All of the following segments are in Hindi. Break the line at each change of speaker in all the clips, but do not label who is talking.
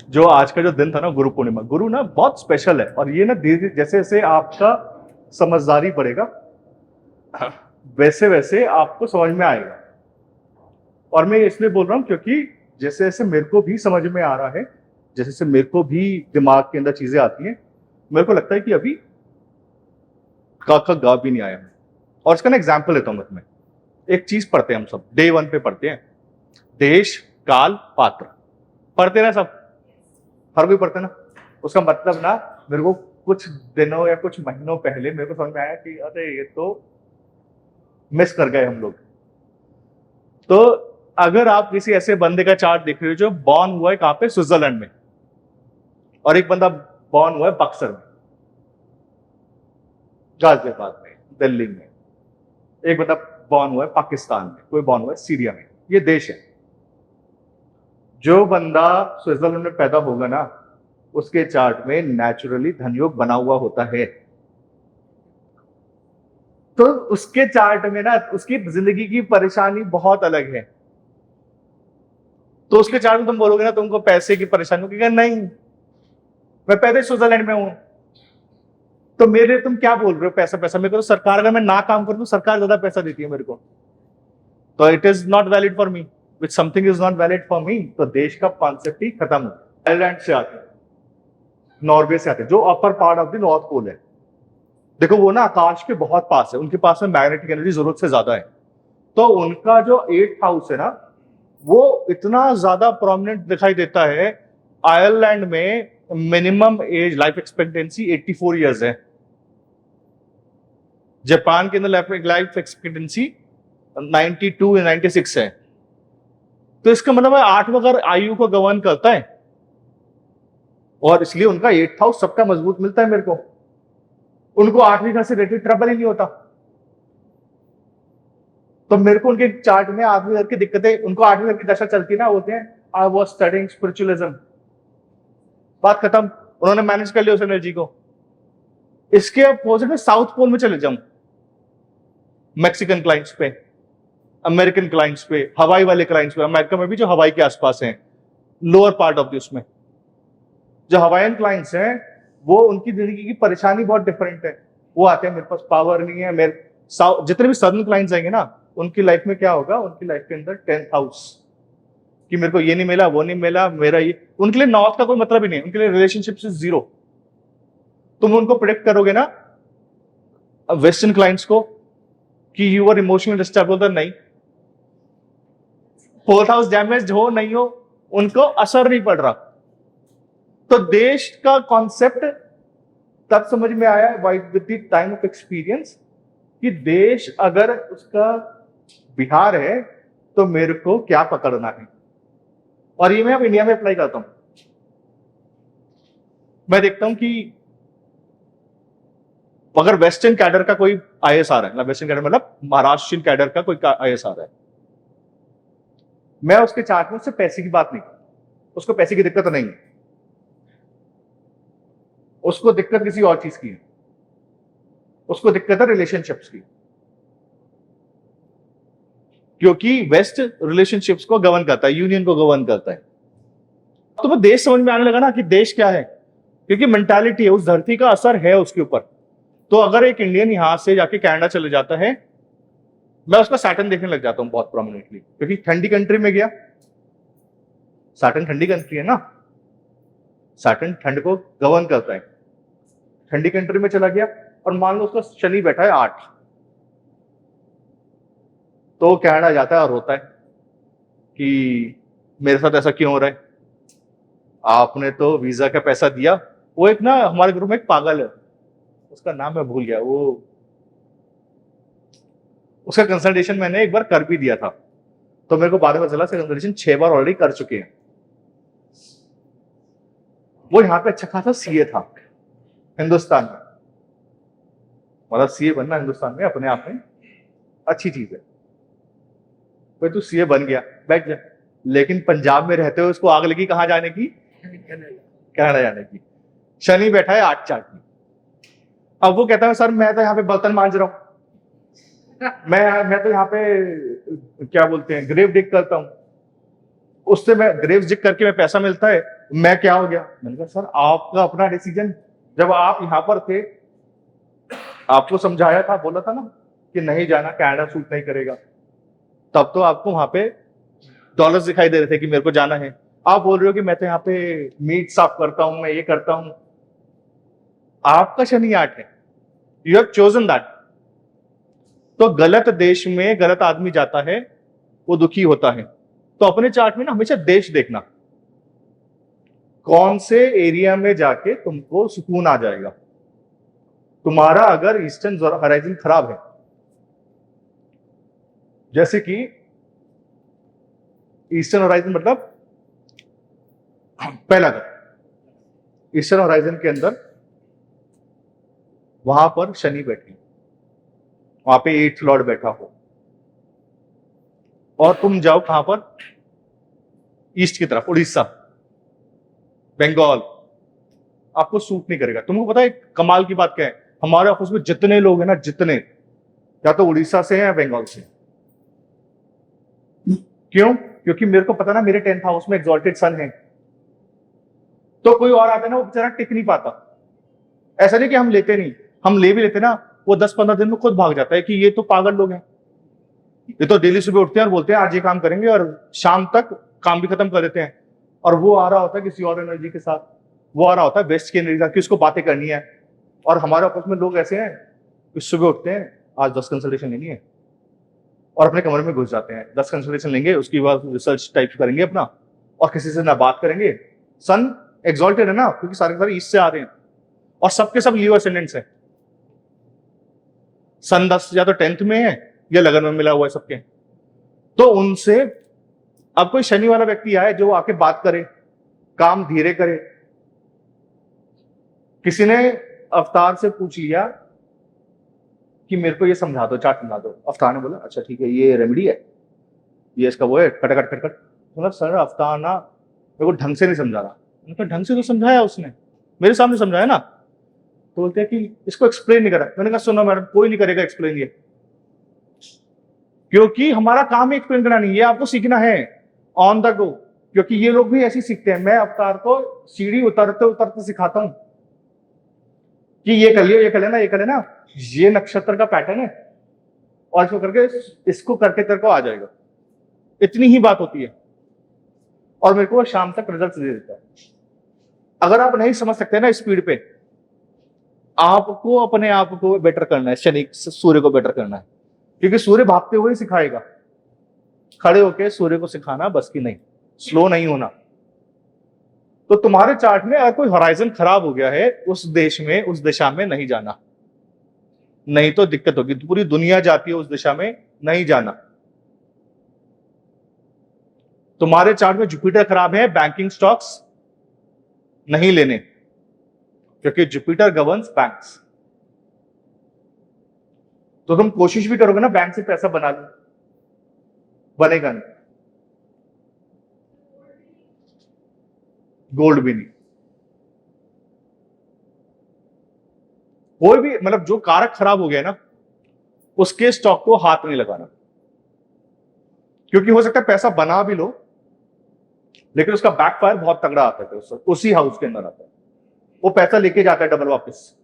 जो आज का जो दिन था ना, गुरु पूर्णिमा, गुरु ना बहुत स्पेशल है, और ये ना धीरे धीरे जैसे जैसे आपका समझदारी बढ़ेगा वैसे वैसे आपको समझ में आएगा। और मैं इसलिए बोल रहा हूँ क्योंकि जैसे जैसे मेरे को भी समझ में आ रहा है, जैसे जैसे मेरे को भी दिमाग के अंदर चीजें आती हैं, मेरे को लगता है कि अभी का गा भी नहीं आया है। और इसका ना एग्जाम्पल लेता हूँ मैं। एक चीज पढ़ते हैं हम सब, डे 1 पे पढ़ते हैं, देश काल पात्र, पढ़ते ना सब, हर कोई पढ़ते ना। उसका मतलब ना मेरे को कुछ दिनों या कुछ महीनों पहले मेरे को समझ में आया कि अरे ये तो मिस कर गए हम लोग। तो अगर आप किसी ऐसे बंदे का चार्ट देख रहे हो जो बॉर्न हुआ है कहां पे, स्विट्जरलैंड में, और एक बंदा बॉर्न हुआ है बक्सर में, गाजियाबाद में, दिल्ली में, एक बंदा बॉर्न हुआ है पाकिस्तान में, कोई बॉर्न हुआ है सीरिया में, ये देश है। जो बंदा स्विट्जरलैंड में पैदा होगा ना, उसके चार्ट में नेचुरली धनयोग बना हुआ होता है। तो उसके चार्ट में ना उसकी जिंदगी की परेशानी बहुत अलग है। तो उसके चार्ट में तुम बोलोगे ना तुमको पैसे की परेशानी होगी, नहीं मैं पैदा स्विट्जरलैंड में हूं। तो मेरे तुम क्या बोल रहे हो पैसा पैसा, मेरे को तो सरकार, अगर मैं ना काम करूं तो सरकार ज्यादा पैसा देती है मेरे को, तो it is not valid for me. Which something is not valid for me, तो देश का कॉन्सेप्ट ही खत्म हो। आयरलैंड से आते हैं, नॉर्वे से आते हैं, जो upper part of the North Pole है। देखो वो ना आकाश के बहुत पास है, उनके पास में मैग्नेटिक एनर्जी जरूरत से ज्यादा है। तो उनका जो 8th हाउस है ना, वो इतना ज्यादा प्रोमिनेंट दिखाई देता है। आयरलैंड में minimum age life expectancy 84 years है। जापान के अंदर लाइफ एक्सपेक्टेंसी 92 या 96 है। तो इसका मतलब है 8वां घर आयु को गवर्न करता है, और इसलिए उनका 8th हाउस सबका मजबूत मिलता है मेरे को। उनको 8वीं घर से रिलेटेड ट्रबल ही नहीं होता। तो मेरे को उनके चार्ट में 8वीं घर की दिक्कतें, उनको 8वीं घर की दशा चलती ना, होते हैं आई वाज स्टडीइंग स्पिरिचुअलिज्म, बात खत्म, उन्होंने मैनेज कर लिया उस एनर्जी को। इसके अपोजिट में साउथ पोल में चले जाऊं, मैक्सिकन क्लाइंट्स पे, अमेरिकन क्लाइंट्स पे, हवाई वाले क्लाइंट्स पे, अमेरिका में भी जो हवाई के आसपास हैं, लोअर पार्ट ऑफ उसमें जो हवाईयन क्लाइंट्स हैं, वो उनकी जिंदगी की परेशानी बहुत डिफरेंट है। वो आते हैं मेरे पास पावर नहीं है, मेरे जितने भी सदर्न क्लाइंट्स आएंगे ना, उनकी लाइफ में क्या होगा, उनकी लाइफ के अंदर 10th हाउस कि मेरे को ये नहीं मिला, वो नहीं मिला, मेरा ये, उनके लिए नॉर्थ का कोई मतलब ही नहीं, उनके लिए रिलेशनशिप से 0। तुम उनको प्रेडिक्ट करोगे ना वेस्टर्न क्लाइंट्स को कि यू आर इमोशनली डिस्टर्ब, होता नहीं। 4th हाउस डैमेज हो नहीं हो, उनको असर नहीं पड़ रहा। तो देश का कॉन्सेप्ट तब समझ में आया with the time of experience कि देश अगर उसका बिहार है तो मेरे को क्या पकड़ना है। और ये मैं अब इंडिया में अप्लाई करता हूं। मैं देखता हूं कि अगर वेस्टर्न कैडर का कोई आईएएस आ रहा है, वेस्टर्न कैडर मतलब महाराष्ट्रियन कैडर का कोई आईएएस आ रहा है, मैं उसके चार्ट में उससे पैसे की बात नहीं करता, उसको पैसे की दिक्कत नहीं है, उसको दिक्कत किसी और चीज की है, उसको दिक्कत है रिलेशनशिप्स की, क्योंकि वेस्ट रिलेशनशिप्स को गवर्न करता है, यूनियन को गवर्न करता है। तो वो देश समझ में आने लगा ना कि देश क्या है, क्योंकि मेंटालिटी है, उस धरती का असर है उसके ऊपर। तो अगर एक इंडियन यहां से जाके कनाडा चले जाता है, मैं उसका सैटर्न देखने लग जाता हूं बहुत प्रोमिनेंटली, क्योंकि ठंडी कंट्री में गया, सैटर्न ठंडी कंट्री है ना, सैटर्न ठंड को गवर्न करता है। ठंडी कंट्री में चला गया और मान लो उसका शनि बैठा है 8, तो कनाडा जाता है और रोता है कि मेरे साथ ऐसा क्यों हो रहा है, आपने तो वीजा का पैसा दिया। वो एक ना हमारे ग्रुप में एक पागल है, उसका नाम मैं भूल गया, वो उसका कंसल्टेशन मैंने एक बार कर भी दिया था, तो मेरे को बाद में चला कंसल्टेशन 6 बार ऑलरेडी कर चुके हैं। वो यहाँ पे अच्छा खासा सीए था हिंदुस्तान में, मतलब सीए बनना हिंदुस्तान में अपने आप में अच्छी चीज है, भाई तू सीए बन गया बैठ जा। लेकिन पंजाब में रहते हुए उसको आग लगी कहां जाने की, कनाडा जाने की। शनि बैठा है 8 चार्ट में। अब वो कहता है सर मैं तो यहाँ पे बर्तन मांज रहा हूं, मैं तो यहाँ पे क्या बोलते हैं ग्रेव डिग करता हूं, उससे मैं ग्रेव डिग करके मैं पैसा मिलता है, मैं क्या हो गया? मैंने कहा सर आपका अपना डिसीजन, जब आप यहां पर थे आपको समझाया था, बोला था ना कि नहीं जाना, कनाडा सूट नहीं करेगा, तब तो आपको वहां पे डॉलर्स दिखाई दे रहे थे कि मेरे को जाना है। आप बोल रहे हो कि मैं तो यहाँ पे मीट साफ करता हूं, मैं ये करता हूं। आपका शनि आठ है, यू हैव चोजन दैट। तो गलत देश में गलत आदमी जाता है, वो दुखी होता है। तो अपने चार्ट में ना हमेशा देश देखना, कौन से एरिया में जाके तुमको सुकून आ जाएगा। तुम्हारा अगर ईस्टर्न हॉराइजन खराब है, जैसे कि ईस्टर्न हॉराइजन मतलब पहला घर ईस्टर्न हॉराइजन के अंदर, वहां पर शनि बैठे, वहां पे 8th लॉर्ड बैठा हो, और तुम जाओ कहां पर, ईस्ट की तरफ, उड़ीसा, बंगाल, आपको सूट नहीं करेगा। तुमको पता है कमाल की बात क्या है? हमारे ऑफिस में जितने लोग हैं ना, जितने, या तो उड़ीसा से या बंगाल से। क्यों? क्योंकि मेरे को पता ना मेरे 10th हाउस में एग्जॉल्टेड सन है। तो कोई और आता है ना, वो बेचारा टिक नहीं पाता। ऐसा नहीं कि हम लेते नहीं, हम ले भी लेते ना, वो 10-15 दिन में खुद भाग जाता है कि ये तो पागल लोग हैं, ये तो डेली सुबह उठते हैं और बोलते हैं आज ये काम करेंगे, और शाम तक काम भी खत्म कर देते हैं। और वो आ रहा होता है किसी और एनर्जी के साथ, वो आ रहा होता है वेस्ट की एनर्जी के साथ कि उसको बातें करनी है। और हमारे ऑफिस में लोग ऐसे हैं कि सुबह उठते हैं, आज 10 कंसल्टेशन लेनी है, और अपने कमरे में घुस जाते हैं, 10 कंसल्टेशन लेंगे, उसके बाद रिसर्च टाइप करेंगे अपना, और किसी से ना बात करेंगे। सन एग्जॉल्टेड है ना, क्योंकि सारे सारे ईस्ट से आ रहे हैं, और सबके सब लियो असेंडेंट्स है। सन 10 या तो 10th में है या लगन में मिला हुआ है सबके। तो उनसे अब कोई शनि वाला व्यक्ति आए जो आके बात करे, काम धीरे करे। किसी ने अवतार से पूछ लिया कि मेरे को ये समझा दो, चार्ट समझा दो। अवतार ने बोला अच्छा ठीक है, ये रेमेडी है, ये इसका वो है, कटकट कटकट। बोला सर अवतार ना मेरे को ढंग से नहीं समझा रहा। मैंने कहा ढंग से तो समझाया उसने, मेरे सामने समझाया ना। तो बोलते हैं कि इसको एक्सप्लेन नहीं करा। मैंने कहा सुनो मैडम, कोई नहीं करेगा एक्सप्लेन ये, क्योंकि हमारा काम है एक्सप्लेन करना नहीं, ये आपको सीखना है ऑन द गो। क्योंकि ये लोग भी ऐसे सीखते हैं। मैं अवतार को सीढ़ी उतरते उतरते सिखाता हूं कि ये कर लियो, ये कर लेना, ये कर लेना, ये नक्षत्र का पैटर्न है, और इसको करके इसको करके तेरे को आ जाएगा। इतनी ही बात होती है, और मेरे को शाम तक रिजल्ट दे देता है। अगर आप नहीं समझ सकते ना स्पीड पे, आपको अपने आप को बेटर करना है, शनि सूर्य को बेटर करना है, क्योंकि सूर्य भागते हुए सिखाएगा। खड़े होके सूर्य को सिखाना बस की नहीं, स्लो नहीं होना। तो तुम्हारे चार्ट में अगर कोई होराइजन खराब हो गया है, उस देश में, उस दिशा में नहीं जाना, नहीं तो दिक्कत होगी। पूरी दुनिया जाती है उस दिशा में, नहीं जाना। तुम्हारे चार्ट में जुपिटर खराब है, बैंकिंग स्टॉक्स नहीं लेने, क्योंकि जुपिटर गवर्न्स बैंक्स। तो तुम कोशिश भी करोगे ना बैंक से पैसा बना लो, बनेगा नहीं। गोल्ड भी नहीं। कोई भी मतलब जो कारक खराब हो गया ना, उसके स्टॉक को हाथ नहीं लगाना, क्योंकि हो सकता है पैसा बना भी लो लेकिन उसका बैकफायर बहुत तगड़ा आता है, तो उसी हाउस के अंदर आता है, वो पैसा लेके जाता है डबल वापस।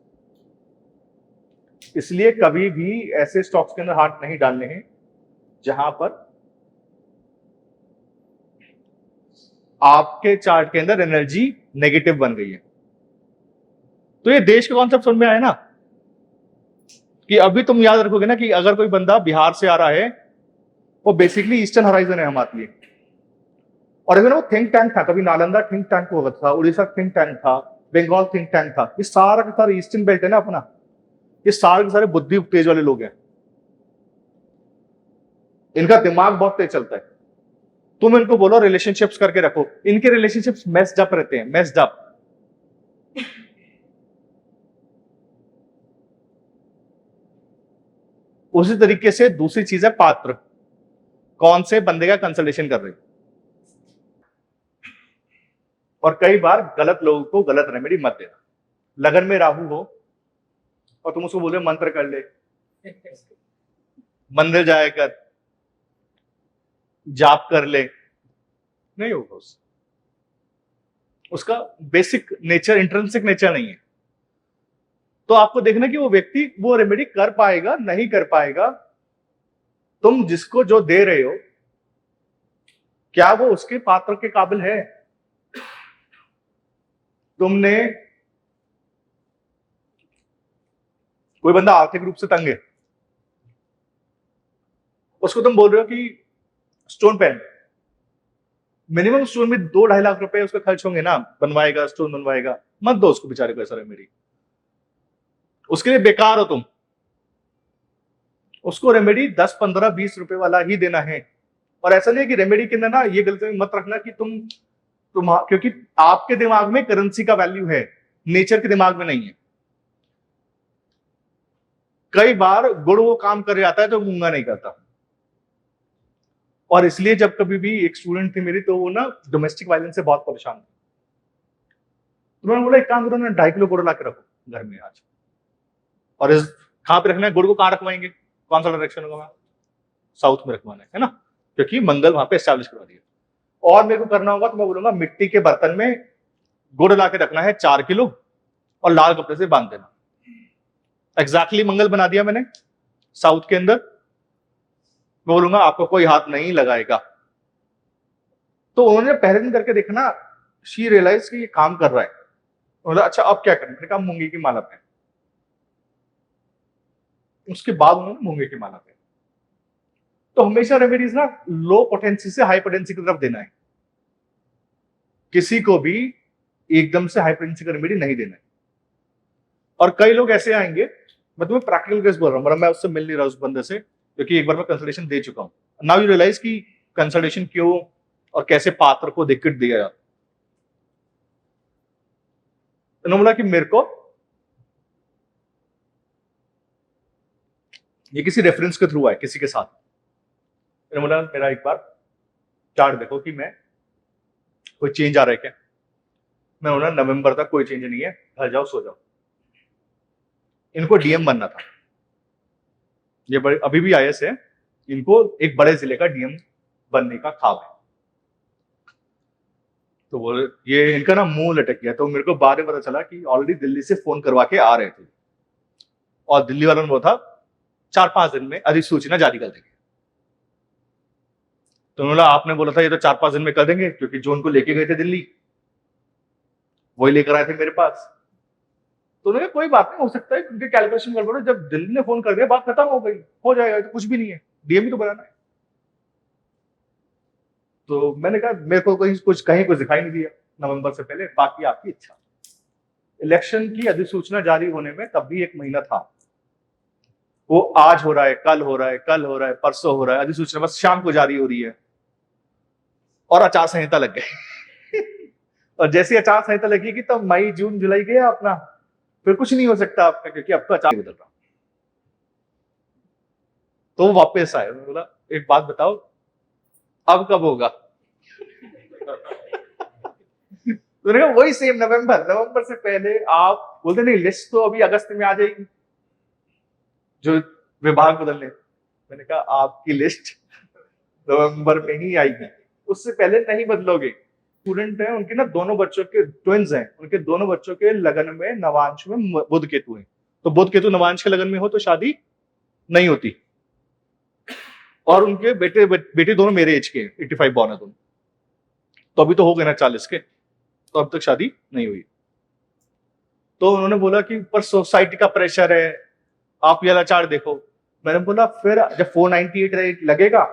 इसलिए कभी भी ऐसे स्टॉक्स के अंदर हाथ नहीं डालने हैं जहां पर आपके चार्ट के अंदर एनर्जी नेगेटिव बन गई है। तो ये देश का कॉन्सेप्ट समझ में आया ना, कि अभी तुम याद रखोगे ना कि अगर कोई बंदा बिहार से आ रहा है, वो बेसिकली ईस्टर्न हॉराइजन है हमारे लिए। और अगर वो थिंक टैंक था, कभी नालंदा थिंक टैंक हुआ था, उड़ीसा थिंक टैंक था, बंगाल थिंक टैंक था। ये सारा का सारा ईस्टर्न बेल्ट है ना अपना, ये सारे के सारे बुद्धि तेज वाले लोग हैं, इनका दिमाग बहुत तेज चलता है। तुम इनको बोलो रिलेशनशिप्स करके रखो, इनके रिलेशनशिप्स मेस्ड अप रहते हैं, मेस्ड अप। उसी तरीके से दूसरी चीज है पात्र, कौन से बंदे का कंसल्टेशन कर रहे हो। और कई बार गलत लोगों को गलत रेमेडी मत देना। लगन में राहु हो और तुम उसको बोले मंत्र कर ले, मंदिर जाया कर, जाप कर ले, नहीं होगा उससे। उसका बेसिक नेचर, इंट्रिंसिक नेचर नहीं है। तो आपको देखना कि वो व्यक्ति वो रेमेडी कर पाएगा नहीं कर पाएगा। तुम जिसको जो दे रहे हो, क्या वो उसके पात्र के काबिल है? तुमने, कोई बंदा आर्थिक रूप से तंग है, उसको तुम बोल रहे हो कि स्टोन पेन, मिनिमम स्टोन में 2-2.5 लाख रुपए उसका खर्च होंगे ना, बनवाएगा, स्टोन बनवाएगा, मत दो उसको बेचारे को ऐसा रेमेडी। उसके लिए बेकार हो तुम। उसको रेमेडी 10, 15, 20 रुपए वाला ही देना है। और ऐसा नहीं है कि रेमेडी के अंदर ना ये गलती मत रखना कि तुम क्योंकि आपके दिमाग में करेंसी का वैल्यू है, नेचर के दिमाग में नहीं है। कई बार गुड़ वो काम कर जाता है तो मूंगा नहीं करता। और इसलिए जब कभी भी एक स्टूडेंट थी मेरी, तो वो ना डोमेस्टिक वायलेंस से बहुत परेशान थी। तो मैंने बोला एक काम करो ना, 2.5 किलो गुड़ ला के रखो घर में आज। और इस कहां पे रखना है गुड़ को, कहां रखवाएंगे, कौन सा डायरेक्शन होगा? साउथ में रखवाना है ना, क्योंकि मंगल वहां पे एस्टैब्लिश करवा दिया। और मेरे को करना होगा तो मैं बोलूंगा मिट्टी के बर्तन में गुड़ ला के रखना है 4 किलो और लाल कपड़े से बांध देना। एग्जैक्टली मंगल बना दिया मैंने साउथ के अंदर। मैं बोलूंगा आपको कोई हाथ नहीं लगाएगा। तो उन्होंने पहले दिन करके देखना, शी रियलाइज कि ये काम कर रहा है। बोला अच्छा अब क्या करें? मैंने कहा मूंगे की माला पे। उसके बाद उन्होंने मूंगे की माला पे। तो हमेशा रेमेडीज ना लो पोटेंसी से हाई पोटेंसी की तरफ देना है। किसी को भी एकदम से हाई पोटेंसी का रेमेडी नहीं देना है। और कई लोग ऐसे आएंगे, मैं तुम्हें प्रैक्टिकल केस बोल रहा हूं, मैं उससे मिल नहीं रहा उस बंदे से, क्योंकि एक बार मैं कंसल्टेशन दे चुका हूं। नाउ यू रियलाइज कि कंसल्टेशन क्यों और कैसे पात्र को दिक्कत दिया जाता। उन्होंने बोला कि मेरे को ये किसी रेफरेंस के थ्रू आए, किसी के साथ। मैंने बोला मेरा एक बार चार्ट देखो कि मैं कोई चेंज आ रहा है क्या। मैं बोला नवंबर तक कोई चेंज नहीं है, घर जाओ सो जाओ। इनको डीएम बनना था, ये बड़े अभी भी आईएएस है, इनको एक बड़े जिले का डीएम बनने का ख्वाब है। तो बोले ये इनका ना मुंह लटक गया। तो मेरे को बाद में पता चला कि ऑलरेडी दिल्ली से फोन करवा के आ रहे थे, और दिल्ली वालों ने बोला था 4-5 दिन में अधिसूचना जारी कर देंगे। तो उन्होंने आपने बोला था ये तो 4-5 दिन में कर देंगे, क्योंकि जो उनको लेके गए थे दिल्ली वही लेकर आए थे मेरे पास। तो उन्होंने कोई बात नहीं, हो सकता है क्योंकि कैलकुलेशन गड़बड़ है, जब दिल्ली ने फोन कर दिया बात खत्म हो गई, हो जाएगा, तो कुछ भी नहीं है, डीएम ही तो बनाना है। तो मैंने कहा मेरे को कहीं कुछ दिखाई नहीं दिया नवंबर से पहले, बाकी आपकी इच्छा। इलेक्शन की अधिसूचना जारी होने में तब भी 1 महीना था। वो आज हो रहा है, कल हो रहा है, कल हो रहा है, परसों हो रहा है, अधिसूचना बस शाम को जारी हो रही है, और आचार संहिता लग गई। और जैसी आचार संहिता लगेगी तो मई जून जुलाई गया अपना, फिर कुछ नहीं हो सकता आपका, क्योंकि अब तो आचार बदल रहा। तो वापस आए, बोला एक बात बताओ अब कब होगा? तो वही सेम नवंबर से पहले आप बोलते नहीं, लिस्ट तो अभी अगस्त में आ जाएगी जो विभाग बदलने। मैंने कहा आपकी लिस्ट नवंबर में ही आएगी, उससे पहले नहीं बदलोगे। स्टूडेंट है, उनके ना दोनों बच्चों के ट्विंस हैं, उनके दोनों बच्चों के लगन में नवांश में बुध केतु है। तो बुध केतु नवांश के लगन में हो तो शादी नहीं होती। और उनके बेटे दोनों मेरे एज के, 85 बॉर्न है दोनों, तो अभी तो हो गए ना 40 के, तो अब तक शादी नहीं हुई। तो उन्होंने बोला कि ऊपर सोसाइटी का प्रेशर है, आप ये लाचार देखो। मैंने बोला फिर जब 498 रेट लगेगा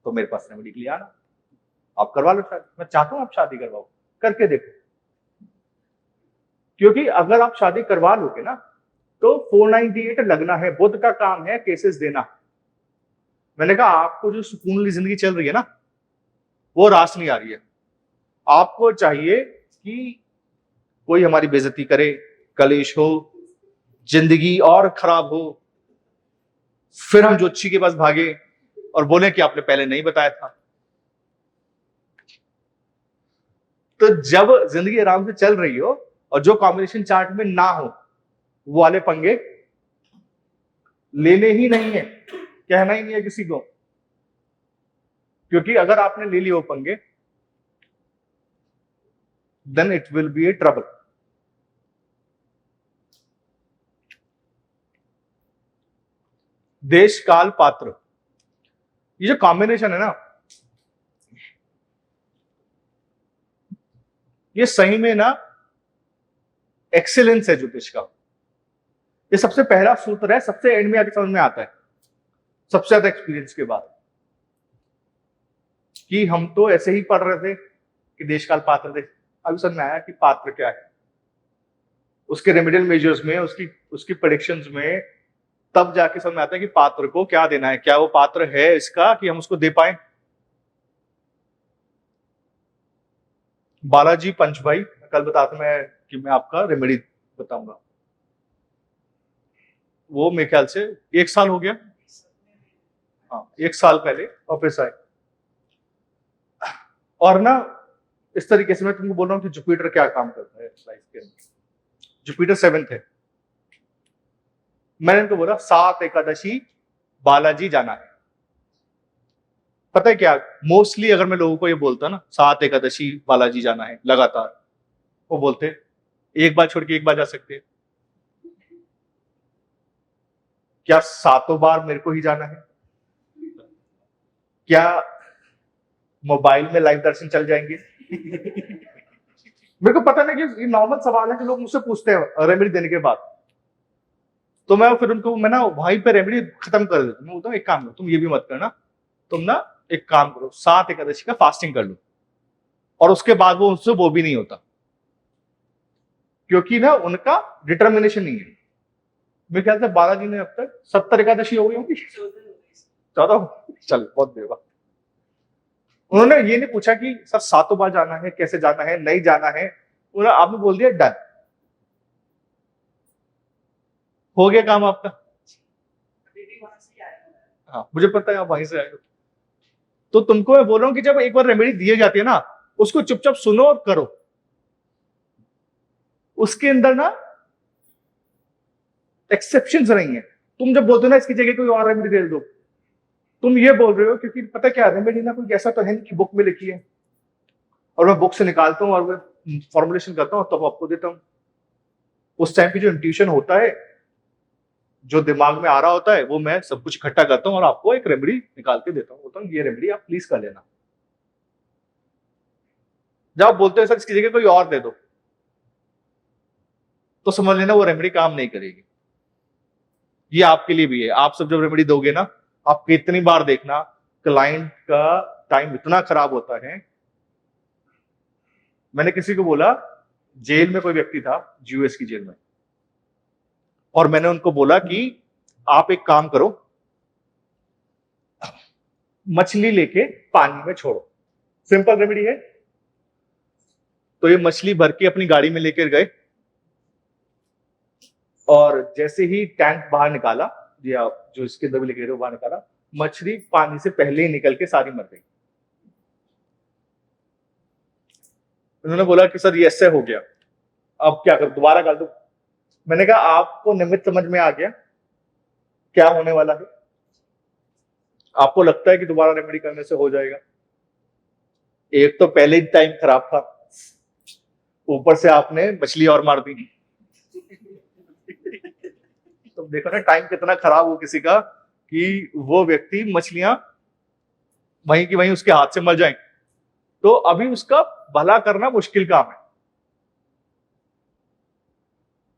तो मेरे पास रेमेडी के लिए आना, आप करवा लो शादी। मैं चाहता हूं आप शादी करवाओ, करके देखो। क्योंकि अगर आप शादी करवा लोगे ना तो 498 लगना है, बुध का काम है केसेस देना। मैंने कहा आपको जो सुकून वाली जिंदगी चल रही है ना, वो रास नहीं आ रही है। आपको चाहिए कि कोई हमारी बेइज्जती करे, कलेश हो, जिंदगी और खराब हो, फिर हम ज्योतिषी के पास भागे और बोले कि आपने पहले नहीं बताया था। तो जब जिंदगी आराम से चल रही हो और जो कॉम्बिनेशन चार्ट में ना हो, वो वाले पंगे लेने ही नहीं है, कहना ही नहीं है किसी को। क्योंकि अगर आपने ले लिए वो पंगे then it will be a trouble. देश काल पात्र, ये जो कॉम्बिनेशन है ना, ये सही में ना एक्सीलेंस है ज्योतिष का। ये सबसे पहला सूत्र है, सबसे एंड में आके समझ में आता है, सबसे ज्यादा एक्सपीरियंस के बाद, कि हम तो ऐसे ही पढ़ रहे थे कि देश काल पात्र थे, अभी समझ में आया कि पात्र क्या है, उसके रेमेडियल मेजर्स में, उसकी प्रेडिक्शंस में, तब जाके समझ में आता है कि पात्र को क्या देना है, क्या वो पात्र है इसका कि हम उसको दे पाए। बालाजी पंचभाई, कल बताता मैं कि मैं आपका रेमेडी बताऊंगा, वो मेरे ख्याल से 1 साल हो गया, हाँ 1 साल पहले ऑफिस आए। और ना इस तरीके से मैं तुमको बोल रहा हूँ कि जुपिटर क्या काम करता है लाइफ के अंदर। जुपिटर 7th है, मैंने इनको बोला 7 एकादशी बालाजी जाना है। पता है क्या, मोस्टली अगर मैं लोगों को ये बोलता ना 7 एकादशी बालाजी जाना है लगातार, वो बोलते एक बार छोड़ के एक बार जा सकते हैं क्या, 7 बार मेरे को ही जाना है क्या, मोबाइल में लाइव दर्शन चल जाएंगे? मेरे को पता नहीं कि ये नॉर्मल सवाल है कि लोग मुझसे पूछते हैं रेमेडी देने के बाद, तो मैं फिर उनको मैं ना वहीं पे रेमेडी खत्म कर देता हूँ। मैं बोलता हूँ एक काम करो, तुम ये भी मत करना, तुम ना एक काम करो 7 एकादशी का फास्टिंग कर लो, और उसके बाद वो उससे वो भी नहीं होता, क्योंकि ना उनका डिटर्मिनेशन नहीं है। मेरे ख्याल से बालाजी ने अब तक 70 एकादशी हो गई होगी, 14, चल बहुत देवा। उन्होंने ये नहीं पूछा कि सर 7 बार जाना है, कैसे जाना है, नहीं जाना है, उन्होंने आपने बोल दिया डन, हो गया काम आपका। हाँ मुझे पता है आप वहीं से आए हो, तो तुमको मैं बोल रहा हूं कि जब एक बार रेमेडी दी जाती है ना, उसको चुपचाप सुनो और करो। उसके अंदर ना एक्सेप्शंस नहीं है। तुम जब बोलते हो ना इसकी जगह कोई और रेमेडी दे दो, तुम ये बोल रहे हो क्योंकि पता क्या, रेमेडी ना कोई ऐसा तो है नहीं कि बुक में लिखी है और मैं बुक से निकालता हूं और मैं फॉर्मुलेशन करता हूं तब आपको देता हूं। उस टाइम की जो इंट्यूशन होता है, जो दिमाग में आ रहा होता है, वो मैं सब कुछ इकट्ठा करता हूं और आपको एक रेमेडी निकाल के देता हूं, बोलता हूं ये रेमेडी आप प्लीज कर लेना। जब आप बोलते हो सर इसकी जगह कोई और दे दो, तो समझ लेना वो रेमेडी काम नहीं करेगी। ये आपके लिए भी है, आप सब जब रेमेडी दोगे ना, आप कितनी बार देखना क्लाइंट का टाइम इतना खराब होता है। मैंने किसी को बोला, जेल में कोई व्यक्ति था, यूएस की जेल में, और मैंने उनको बोला कि आप एक काम करो, मछली लेके पानी में छोड़ो, सिंपल रेमेडी है। तो ये मछली भर के अपनी गाड़ी में लेकर गए, और जैसे ही टैंक बाहर निकाला, या जो इसके अंदर भी लेके गए बाहर निकाला, मछली पानी से पहले ही निकल के सारी मर गई। उन्होंने बोला कि सर ये ऐसे हो गया, अब क्या कर, दोबारा कर दो? मैंने कहा आपको निमित्त समझ में आ गया क्या होने वाला है? आपको लगता है कि दोबारा रेमेडी करने से हो जाएगा? एक तो पहले ही टाइम खराब था, ऊपर से आपने मछली और मार दी। तो देखो ना टाइम कितना खराब हो किसी का, कि वो व्यक्ति मछलियां वहीं की वहीं उसके हाथ से मर जाएं। तो अभी उसका भला करना मुश्किल काम है।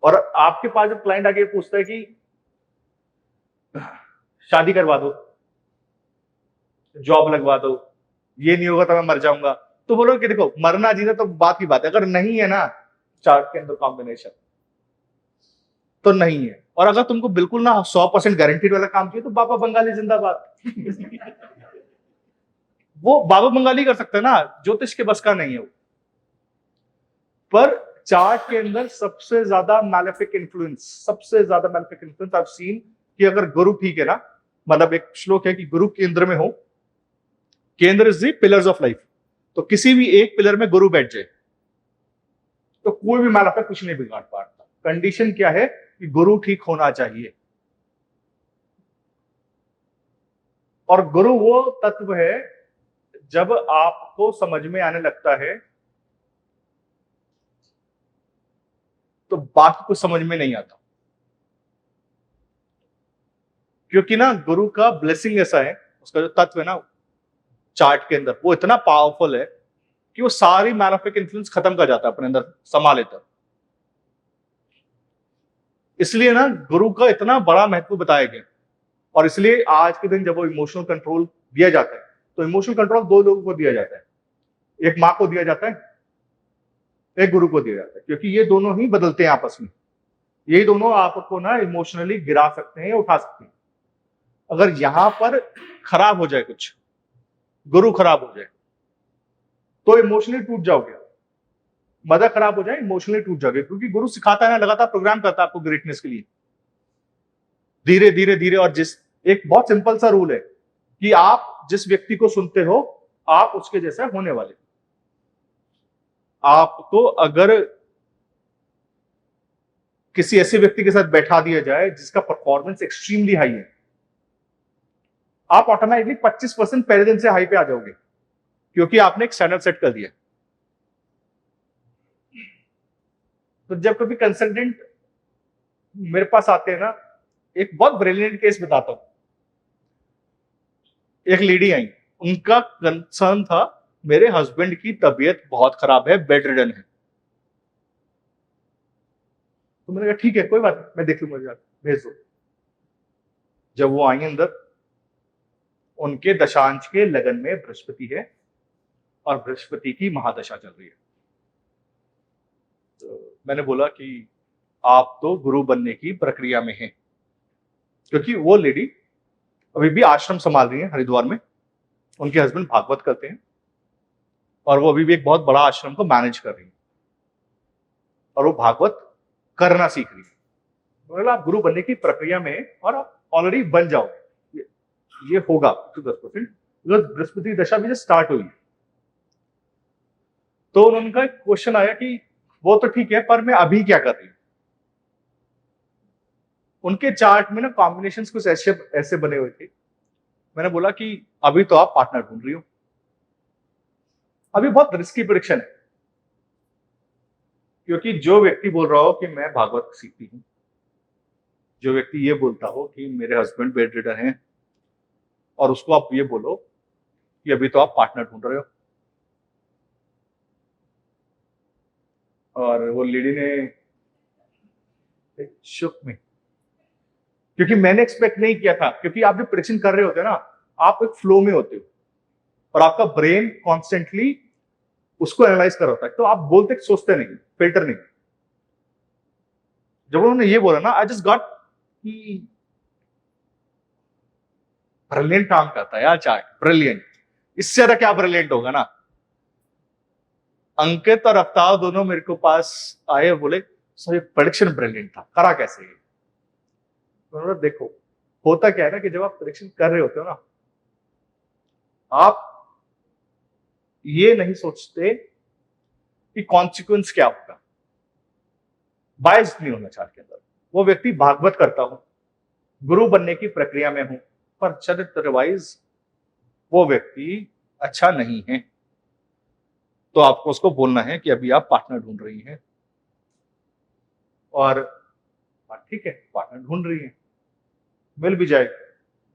और आपके पास जब क्लाइंट आके पूछता है कि शादी करवा दो, जॉब लगवा दो, ये नहीं होगा तो मैं मर जाऊंगा, तो बोलो कि देखो मरना जीना तो बात की बात है, अगर नहीं है ना चार्ट के अंदर कॉम्बिनेशन, तो नहीं है। और अगर तुमको बिल्कुल ना 100% गारंटीड वाला काम चाहिए, तो बाबा बंगाली जिंदाबाद। वो बाबा बंगाली कर सकता है ना, ज्योतिष के बस का नहीं है वो। पर चार्ट के अंदर सबसे ज्यादा मैलेफिक इन्फ्लुएंस आई सीन, कि अगर गुरु ठीक है ना, मतलब एक श्लोक है कि गुरु केंद्र में हो, केंद्र is the pillars of life, तो किसी भी एक पिलर में गुरु बैठ जाए तो कोई भी मैलेफिक कुछ नहीं बिगाड़ पाता। कंडीशन क्या है कि गुरु ठीक होना चाहिए। और गुरु वो तत्व है, जब आपको समझ में आने लगता है तो बाकी कुछ समझ में नहीं आता, क्योंकि ना गुरु का ब्लेसिंग ऐसा है, उसका जो तत्व है ना चार्ट के अंदर, वो इतना पावरफुल है कि वो सारी मैनिफिक इन्फ्लुएंस खत्म कर जाता है, अपने अंदर समा लेता है। इसलिए ना गुरु का इतना बड़ा महत्व बताया गया। और इसलिए आज के दिन जब वो इमोशनल कंट्रोल दिया जाता है, तो इमोशनल कंट्रोल दो लोगों को दिया जाता है, एक माँ को दिया जाता है, एक गुरु को दिया जाता है, क्योंकि ये दोनों ही बदलते हैं आपस में। ये दोनों आपको ना इमोशनली गिरा सकते हैं या उठा सकते हैं। अगर यहां पर खराब हो जाए, कुछ गुरु खराब हो जाए, तो इमोशनली टूट जाओगे। मदर खराब हो जाए, इमोशनली टूट जाओगे, क्योंकि गुरु सिखाता है ना, लगातार प्रोग्राम करता है आपको ग्रेटनेस के लिए, धीरे धीरे धीरे। और एक बहुत सिंपल सा रूल है कि आप जिस व्यक्ति को सुनते हो, आप उसके जैसा होने वाले। आपको अगर किसी ऐसे व्यक्ति के साथ बैठा दिया जाए जिसका परफॉर्मेंस एक्सट्रीमली हाई है, आप ऑटोमेटिकली 25% पहले दिन से हाई पे आ जाओगे, क्योंकि आपने एक स्टैंडर्ड सेट कर दिया। तो जब कभी कंसल्टेंट मेरे पास आते हैं ना, एक बहुत ब्रिलियंट केस बताता हूं। एक लेडी आई, उनका कंसर्न था मेरे हस्बैंड की तबीयत बहुत खराब है, बेड रिडन है। तो मैंने कहा ठीक है, कोई बात नहीं, मैं देख लूंगा, भेज दो। जब वो आई अंदर, उनके दशांश के लगन में बृहस्पति है और बृहस्पति की महादशा चल रही है। तो मैंने बोला कि आप तो गुरु बनने की प्रक्रिया में हैं, क्योंकि वो लेडी अभी भी आश्रम संभाल रही है हरिद्वार में। उनके हस्बैंड भागवत करते हैं और वो अभी भी एक बहुत बड़ा आश्रम को मैनेज कर रही है, और वो भागवत करना सीख रही है। बोला आप गुरु बनने की प्रक्रिया में हैं और आप ऑलरेडी बन जाओ, ये होगा 10%, बृहस्पति दशा भी स्टार्ट हुई है। तो उनका एक क्वेश्चन आया कि वो तो ठीक है, पर मैं अभी क्या कर रही हूं। उनके चार्ट में ना कॉम्बिनेशंस कुछ ऐसे बने हुए थे। मैंने बोला कि अभी तो आप पार्टनर ढूंढ रही हो, अभी बहुत रिस्की प्रेडिक्शन है, क्योंकि जो व्यक्ति बोल रहा हो कि मैं भागवत सीखती हूं, जो व्यक्ति ये बोलता हो कि मेरे हस्बैंड बेड रिडन हैं, और उसको आप ये बोलो कि अभी तो आप पार्टनर ढूंढ रहे हो। और वो लेडी ने शुक में, क्योंकि मैंने एक्सपेक्ट नहीं किया था, क्योंकि आप जो प्रेडिक्शन कर रहे होते हैं ना, आप एक फ्लो में होते हो और आपका ब्रेन कॉन्स्टेंटली उसको एनालाइज कर होता है, तो आप बोलते सोचते नहीं, फिल्टर नहीं। जब उन्होंने ये बोला ना, आई जस्ट गॉट कि ब्रिलियंट काम करता है यार चार्ट, ब्रिलियंट। इससे ज्यादा क्या ब्रिलियंट होगा ना। अंकित और अफ्ताब दोनों मेरे को पास आए, बोले सर ये प्रेडिक्शन ब्रिलियंट था, करा कैसे ये। तो देखो होता क्या है ना, कि जब आप प्रेडिक्शन कर रहे होते हो ना, आप ये नहीं सोचते कि कॉन्सिक्वेंस क्या होगा। बायस नहीं होना चार्ट के अंदर। वो व्यक्ति भागवत करता हूं, गुरु बनने की प्रक्रिया में हूं, पर चरित्र वाइज वो व्यक्ति अच्छा नहीं है, तो आपको उसको बोलना है कि अभी आप पार्टनर ढूंढ रही हैं। और ठीक है, पार्टनर ढूंढ रही है, मिल भी जाएगी,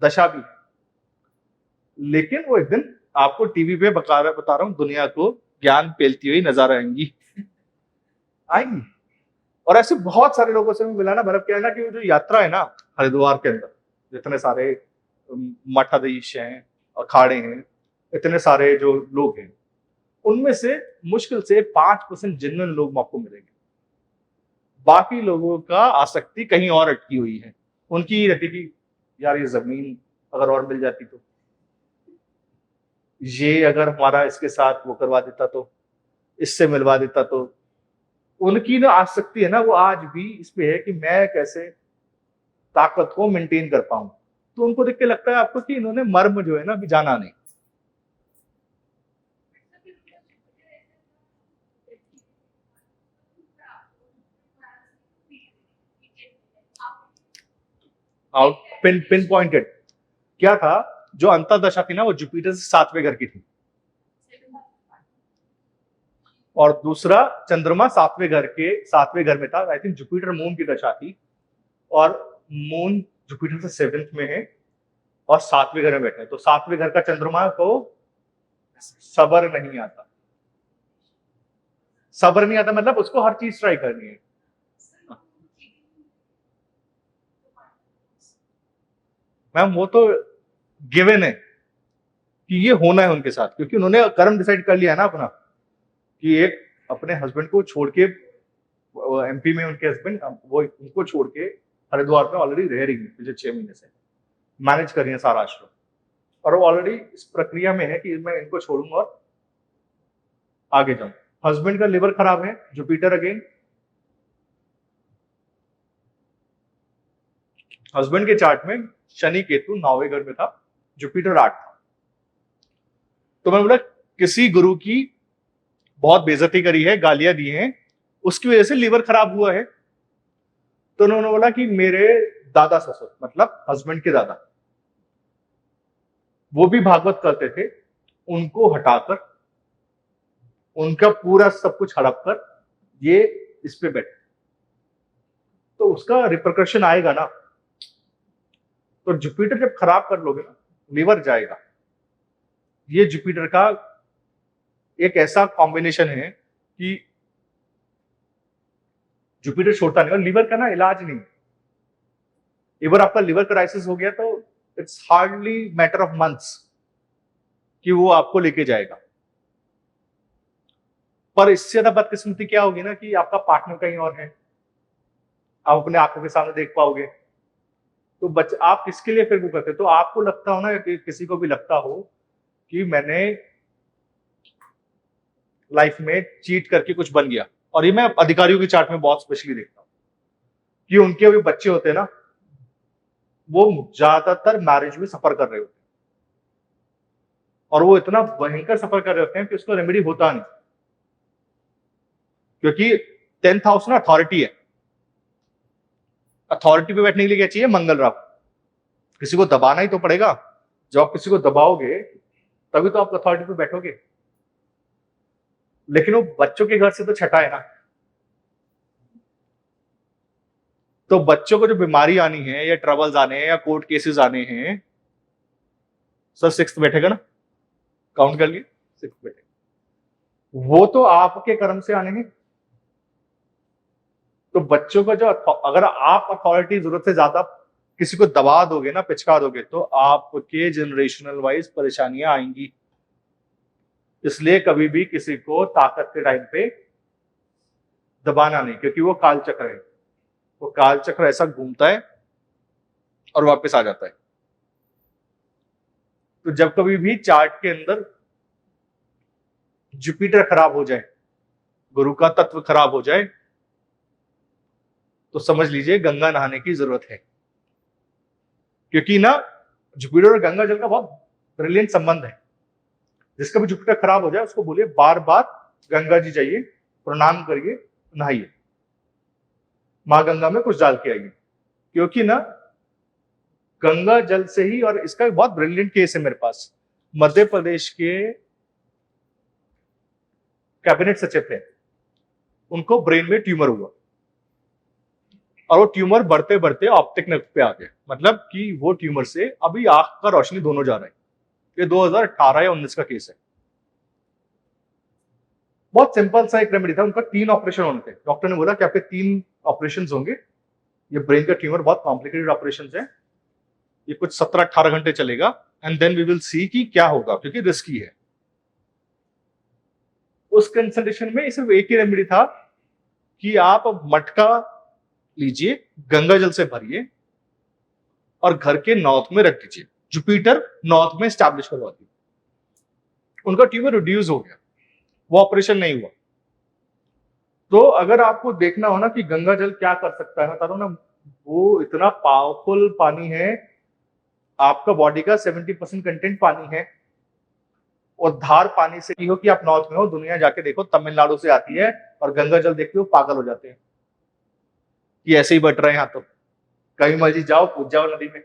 दशा भी है, लेकिन वो एक दिन आपको टीवी पे बता रहा हूं, दुनिया को ज्ञान पेलती हुई नजर आएंगी। और ऐसे बहुत सारे लोगों से मिला ना। मतलब क्या है ना, कि जो यात्रा है ना हरिद्वार के अंदर, जितने सारे मठाधीश हैं, अखाड़े हैं, इतने सारे जो लोग हैं, उनमें से मुश्किल से 5% जेन्युइन लोग आपको मिलेंगे। बाकी लोगों का आसक्ति कहीं और अटकी हुई है। उनकी रहती कि यार ये जमीन अगर और मिल जाती तो, ये अगर हमारा इसके साथ वो करवा देता तो, इससे मिलवा देता तो। उनकी ना आसक्ति है ना, वो आज भी इस पे है कि मैं कैसे ताकत को मेंटेन कर पाऊं। तो उनको देख के लगता है आपको कि इन्होंने मर्म जो है ना अभी जाना नहीं। आउट पिन पॉइंटेड क्या था, जो अंतर्दशा थी ना, वो जुपिटर से 7वें घर की थी। और दूसरा चंद्रमा सातवें घर में था। आई थिंक जुपिटर मून की दशा थी, और मून जुपिटर से 7th में है और 7वें घर में बैठे हैं। तो 7वें घर का चंद्रमा को सबर नहीं आता। सबर नहीं आता मतलब उसको हर चीज ट्राई करनी है। मैम वो तो गिवन है कि ये होना है उनके साथ, क्योंकि उन्होंने कर्म डिसाइड कर लिया है ना अपना, कि एक अपने हस्बैंड को छोड़ के, एमपी में उनके हस्बैंड, वो उनको छोड़ के हरिद्वार में ऑलरेडी रह रही है पिछले 6 महीने से, मैनेज कर रही है सारा आश्रम, और वो ऑलरेडी इस प्रक्रिया में है कि मैं इनको छोड़ूंगा और आगे जाऊं। हस्बैंड का लिवर खराब है, जुपिटर अगेन। हस्बैंड के चार्ट में शनि केतु 9वें घर में था, जुपिटर 8 था। तो मैं बोला किसी गुरु की बहुत बेइज्जती करी है, गालियां दी हैं, उसकी वजह से लिवर खराब हुआ है। तो उन्होंने बोला कि मेरे दादा ससुर, मतलब हस्बैंड के दादा, वो भी भागवत करते थे, उनको हटाकर, उनका पूरा सब कुछ हड़प कर ये इस पे बैठे, तो उसका रिपरकशन आएगा ना। तो जुपिटर जब खराब कर लोगे ना, लिवर जाएगा। ये जुपिटर का एक ऐसा कॉम्बिनेशन है कि जुपिटर छोड़ता नहीं, और लिवर का ना इलाज नहीं है। एक बार आपका लिवर क्राइसिस हो गया तो it's hardly matter of months कि वो आपको लेके जाएगा। पर इससे ज्यादा बदकिस्मती क्या होगी ना, कि आपका पार्टनर कहीं और है, आप अपने आंखों के सामने देख पाओगे, तो आप किसके लिए फिर वो करते? तो आपको लगता हो ना, कि किसी को भी लगता हो कि मैंने लाइफ में चीट करके कुछ बन गया, और ये मैं अधिकारियों की चार्ट में बहुत स्पेशली देखता हूँ कि उनके भी बच्चे होते हैं ना, वो ज्यादातर मैरिज में सफर कर रहे होते हैं, और वो इतना भयंकर सफर कर रहे होते हैं कि उसको रेमेडी होता नहीं, क्योंकि 10th हाउस ना अथॉरिटी है। अथॉरिटी पे बैठने के लिए क्या चाहिए? मंगल राहु। किसी को दबाना ही तो पड़ेगा। जब आप किसी को दबाओगे तभी तो आप अथॉरिटी पे बैठोगे। लेकिन वो बच्चों के घर से तो छठा है ना, तो बच्चों को जो बीमारी आनी है, या ट्रबल्स आने हैं, या कोर्ट केसेस आने हैं, सर 6th बैठेगा ना, काउंट कर लिए, 6th बैठेगा, वो तो आपके कर्म से आने हैं। तो बच्चों का जो, अगर आप अथॉरिटी जरूरत से ज्यादा किसी को दबा दोगे ना, पिचका दोगे, तो आपके जनरेशनल वाइज परेशानियां आएंगी। इसलिए कभी भी किसी को ताकत के टाइम पे दबाना नहीं, क्योंकि वो काल चक्र है। वो काल चक्र ऐसा घूमता है और वापस आ जाता है। तो जब कभी भी चार्ट के अंदर जुपिटर खराब हो जाए, गुरु का तत्व खराब हो जाए, तो समझ लीजिए गंगा नहाने की जरूरत है। क्योंकि ना जुपिटर और गंगा जल का बहुत ब्रिलियंट संबंध है। जिसका भी जुपिटर खराब हो जाए उसको बोलिए बार बार गंगा जी जाइए, प्रणाम करिए, नहाइए, मां गंगा में कुछ डाल के आइए। क्योंकि ना गंगा जल से ही, और इसका बहुत ब्रिलियंट केस है मेरे पास, मध्य प्रदेश के कैबिनेट सचिव थे, उनको ब्रेन में ट्यूमर हुआ, और वो ट्यूमर बढ़ते बढ़ते ऑप्टिक नर्व पे आ गया। मतलब कि वो ट्यूमर से अभी आंख का रोशनी दोनों जा रहा है। ये 2018 या 19 का केस है। बहुत सिंपल सा एक रेमेडी था। उनका 3 ऑपरेशन होने थे। डॉक्टर ने बोला कि आपके 3 ऑपरेशन होंगे, ये ब्रेन का ट्यूमर बहुत कॉम्प्लिकेटेड ऑपरेशन है, ये कुछ 17-18 घंटे चलेगा, and then we will see कि क्या होगा, क्योंकि रिस्की है। उस कंसल्टेशन में सिर्फ एक ही रेमेडी था कि आप मटका लीजिए, गंगा जल से भरिए, और घर के नॉर्थ में रख दीजिए। जुपिटर नॉर्थ में स्टैब्लिश करवा दिए। उनका ट्यूमर रिड्यूस हो गया, वो ऑपरेशन नहीं हुआ। तो अगर आपको देखना हो ना कि गंगा जल क्या कर सकता है, बता दो ना, वो इतना पावरफुल पानी है। आपका बॉडी का 70% कंटेंट पानी है, और धार पानी से ही हो कि आप नॉर्थ में हो, दुनिया जाके देखो, तमिलनाडु से आती है, और गंगा जल देख के वो पागल हो जाते हैं कि ऐसे ही बट रहे हैं। यहाँ तो कहीं मर्जी जाओ, कूद जाओ नदी में।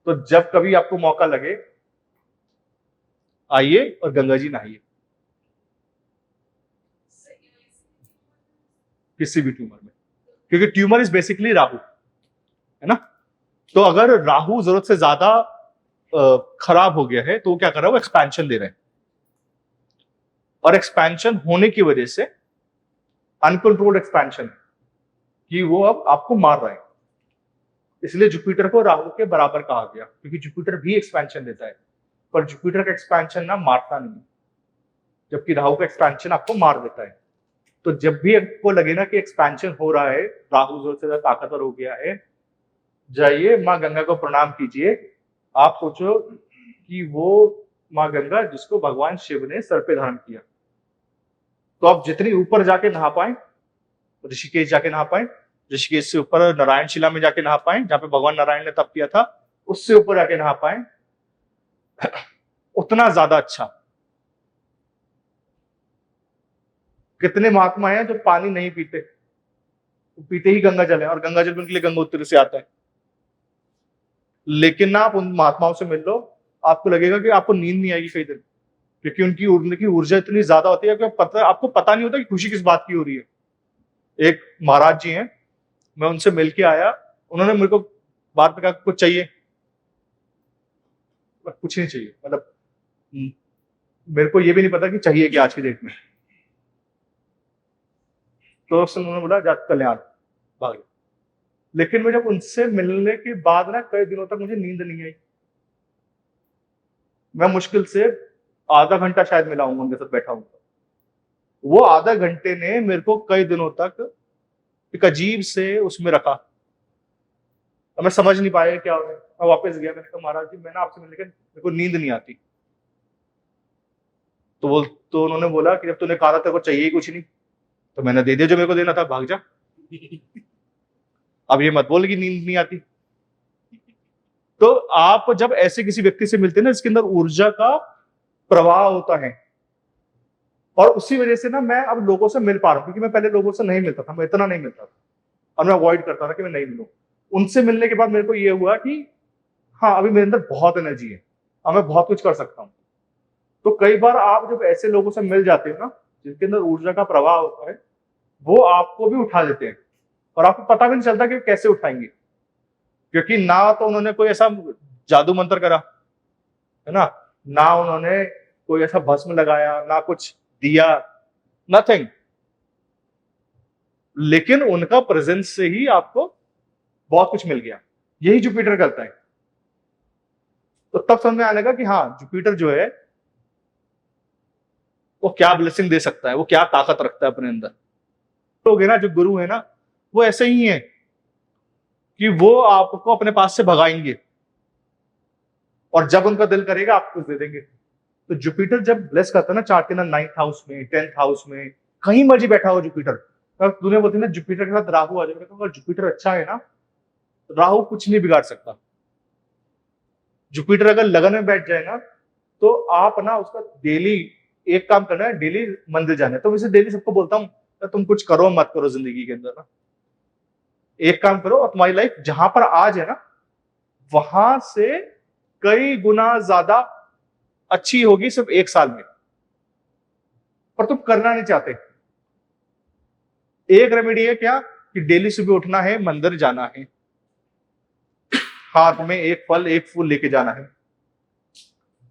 तो जब कभी आपको मौका लगे, आइए और गंगा जी नहाइए। किसी भी ट्यूमर में, क्योंकि ट्यूमर इज बेसिकली राहु, है ना। तो अगर राहु जरूरत से ज्यादा खराब हो गया है तो वो क्या कर रहा है, वो एक्सपेंशन दे रहे हैं, और एक्सपेंशन होने की वजह से अनकंट्रोल्ड एक्सपेंशन कि वो अब आपको मार रहा है। इसलिए जुपिटर को राहु के बराबर कहा गया, क्योंकि जुपिटर भी एक्सपेंशन देता है, पर जुपिटर का एक्सपेंशन ना मारता नहीं, जबकि राहु का एक्सपेंशन आपको मार देता है। तो जब भी आपको लगे ना कि एक्सपेंशन हो रहा है, राहु जरूरत से ज्यादा ताकतवर हो गया है, जाइए माँ गंगा को प्रणाम कीजिए। आप सोचो कि वो माँ गंगा जिसको भगवान शिव ने सर पे धारण किया, तो आप जितनी ऊपर जाके नहा पाए, ऋषिकेश जाके नहा पाए, ऋषिकेश से ऊपर नारायण शिला में जाके नहा पाए, जहां पे भगवान नारायण ने तप किया था, उससे ऊपर जाके नहा पाए, उतना ज्यादा अच्छा। कितने महात्मा हैं जो पानी नहीं पीते, पीते ही गंगा जल है, और गंगा जल उनके लिए गंगोत्री से आता है। लेकिन ना आप उन महात्माओं से मिल लो, आपको लगेगा कि आपको नींद नहीं आएगी कई दिन, क्योंकि उनकी ऊर्जा इतनी ज्यादा होती है कि आपको पता नहीं होता कि खुशी किस बात की हो रही है। एक महाराज जी हैं, मैं उनसे मिलके आया, उन्होंने मेरे को बात में कहा कुछ चाहिए, कुछ नहीं चाहिए, मतलब मेरे को ये भी नहीं पता कि चाहिए क्या आज की डेट में। तो उन्होंने बोला जा कल्याण, भाग गया। लेकिन मैं जब उनसे मिलने के बाद ना कई दिनों तक मुझे नींद नहीं आई। मैं मुश्किल से आधा घंटा शायद मिला हूं उनके साथ बैठा हूं, वो आधा घंटे ने मेरे को कई दिनों तक एक अजीब से उसमें रखा, और मैं समझ नहीं पाया क्या हो रहा है। मैं वापस गया, मैंने कहा महाराज जी मैं ना आपसे मिलने के मेरे को नींद नहीं आती। तो उन्होंने बोला कि जब तूने कहा था तेरे को चाहिए ही कुछ नहीं, तो मैंने दे दिया जो मेरे को देना था, भाग जा। अब ये मत बोल कि नींद नहीं आती। तो आप जब ऐसे किसी व्यक्ति से मिलते हैं ना जिसके अंदर ऊर्जा का प्रवाह होता है, और उसी वजह से ना मैं अब लोगों से मिल पा रहा हूं, क्योंकि मैं पहले लोगों से नहीं मिलता था, मैं इतना नहीं मिलता था, और मैं अवॉइड करता था कि मैं नहीं मिलूं। उनसे मिलने के बाद मेरे को ये हुआ कि हाँ अभी मेरे अंदर बहुत एनर्जी है, अब मैं बहुत कुछ कर सकता हूँ। तो कई बार आप जब ऐसे लोगों से मिल जाते हो ना जिनके अंदर ऊर्जा का प्रवाह होता है, वो आपको भी उठा देते हैं, और आपको पता भी नहीं चलता कि कैसे उठाएंगे, क्योंकि ना तो उन्होंने कोई ऐसा जादू मंत्र करा है ना उन्होंने कोई ऐसा भस्म लगाया, ना कुछ दिया, नथिंग, लेकिन उनका प्रेजेंस से ही आपको बहुत कुछ मिल गया। यही जुपिटर करता है। तो तब समझ में आने लगा कि हाँ जुपिटर जो है वो क्या ब्लेसिंग दे सकता है, वो क्या ताकत रखता है अपने अंदर। लोग है ना जो गुरु है ना, वो ऐसे ही है कि वो आपको अपने पास से भगाएंगे, और जब उनका दिल करेगा आपको दे देंगे। तो जुपिटर जब ब्लेस करता है ना चार्ट के ना 9th हाउस में, 10th हाउस में, कहीं मर्जी बैठा हो जुपिटर, दुनिया बोलती है ना जुपिटर के साथ राहु आ जाएगा, तो अगर जुपिटर अच्छा है ना, राहु कुछ नहीं बिगाड़ सकता। जुपिटर अगर लगन में बैठ जाए ना, तो आप ना उसका डेली एक काम करना है, डेली मंदिर जाना है। तो वैसे डेली सबको बोलता हूँ तुम कुछ करो मत करो जिंदगी के अंदर ना, एक काम करो और तुम्हारी लाइफ जहां पर आज है ना, वहां से कई गुना ज्यादा अच्छी होगी सिर्फ 1 साल में। पर तुम करना नहीं चाहते। एक रेमेडी है क्या कि डेली सुबह उठना है, मंदिर जाना है, हाथ में एक फल एक फूल लेके जाना है।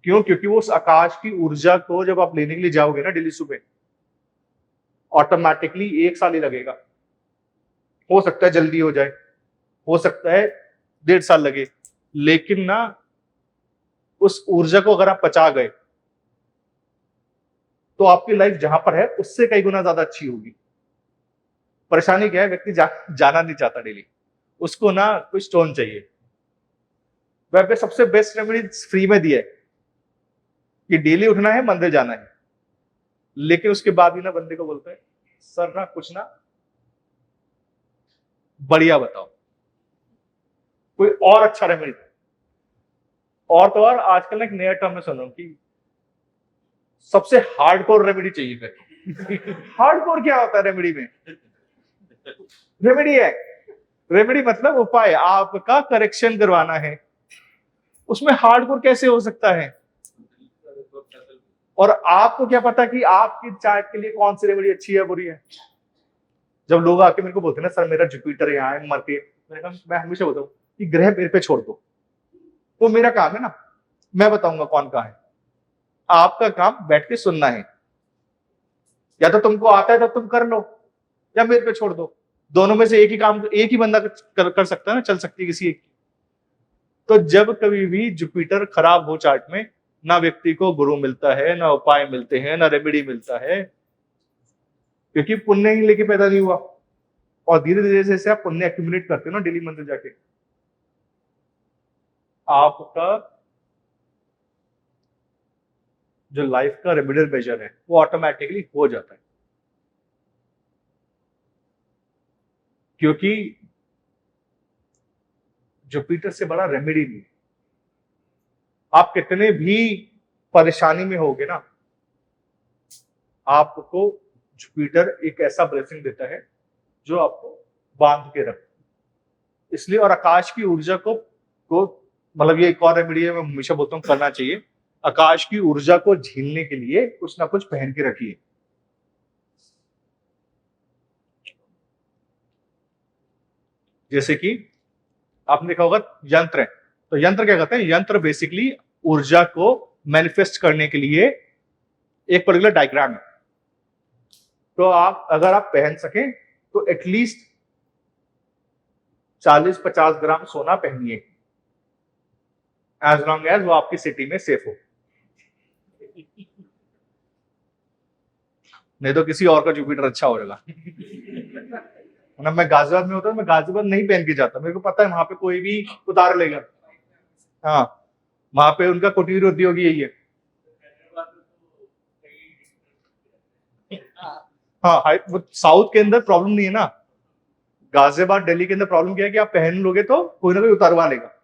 क्यों? क्योंकि वो उस आकाश की ऊर्जा को जब आप लेने के लिए जाओगे ना डेली सुबह, ऑटोमेटिकली 1 साल ही लगेगा। हो सकता है जल्दी हो जाए, हो सकता है 1.5 साल लगे, लेकिन ना उस ऊर्जा को अगर आप पचा गए तो आपकी लाइफ जहां पर है उससे कई गुना ज्यादा अच्छी होगी। परेशानी क्या है, व्यक्ति जाना नहीं चाहता डेली, उसको ना कोई स्टोन चाहिए। वह पे सबसे बेस्ट रेमेडी फ्री में दिया है कि डेली उठना है, मंदिर जाना है, लेकिन उसके बाद भी ना बंदे को बोलते हैं सर ना कुछ ना बढ़िया बताओ, कोई और अच्छा रेमेडी। और तो और आजकल ना एक नया टर्म में सुन रहा हूं कि सबसे हार्डकोर रेमेडी चाहिए मेरे। हार्डकोर क्या होता है रेमेडी में? रेमेडी है, रेमेडी मतलब उपाय, आपका करेक्शन करवाना है, उसमें हार्डकोर कैसे हो सकता है? और आपको क्या पता कि आपकी चार्ट के लिए कौन सी रेमेडी अच्छी है बुरी है? जब लोग आके मेरे को बोलते हैं ना सर मेरा जुपिटर यहाँ है मर के, मैं हमेशा बोलता हूँ कि ग्रह मेरे पे छोड़ दो, वो मेरा काम है ना, मैं बताऊंगा कौन कहाँ है, आपका काम बैठ के सुनना है। या तो तुमको आता है तो तुम कर लो, या मेरे पे छोड़ दो, दोनों में से एक ही काम एक ही बंदा कर सकता है ना, चल सकती है किसी एक। तो जब कभी भी जुपिटर खराब हो चार्ट में, ना व्यक्ति को गुरु मिलता है, ना उपाय मिलते हैं, ना रेमेडी मिलता है, क्योंकि पुण्य ही लेके पैदा नहीं हुआ। और धीरे धीरे जैसे आप पुण्य एक्यूमुलेट करते हो ना डेली मंदिर जाके, आपका जो लाइफ का रेमेडियल मेजर है वो ऑटोमेटिकली हो जाता है। क्योंकि जुपिटर से बड़ा रेमेडी नहीं है। आप कितने भी परेशानी में होगे ना, आपको जुपिटर एक ऐसा ब्लेसिंग देता है जो आपको बांध के रखता है। इसलिए और आकाश की ऊर्जा को मतलब ये एक और रेमेडी है, मैं हमेशा बोलता हूँ करना चाहिए। आकाश की ऊर्जा को झेलने के लिए कुछ ना कुछ पहन के रखिए। जैसे कि आपने देखा होगा यंत्र है, तो यंत्र क्या करते हैं, यंत्र बेसिकली ऊर्जा को मैनिफेस्ट करने के लिए एक पर्टिकुलर डायग्राम है। तो आप अगर आप पहन सकें तो एटलीस्ट 40-50 ग्राम सोना पहनिए, एज लॉन्ग एज वो आपकी सिटी में सेफ हो। नहीं तो किसी और का जुपिटर अच्छा हो जाएगा। ना मैं गाजियाबाद में होता, मैं गाजियाबाद नहीं पहन के जाता, मेरे को पता है वहां पे कोई भी उतार लेगा। हाँ, वहां पे उनका कुटीर उद्योग यही है। हाँ, वो साउथ के अंदर प्रॉब्लम नहीं है ना, गाजियाबाद दिल्ली के अंदर प्रॉब्लम क्या है कि आप पहन लोगे तो कोई ना कोई उतारवा लेगा।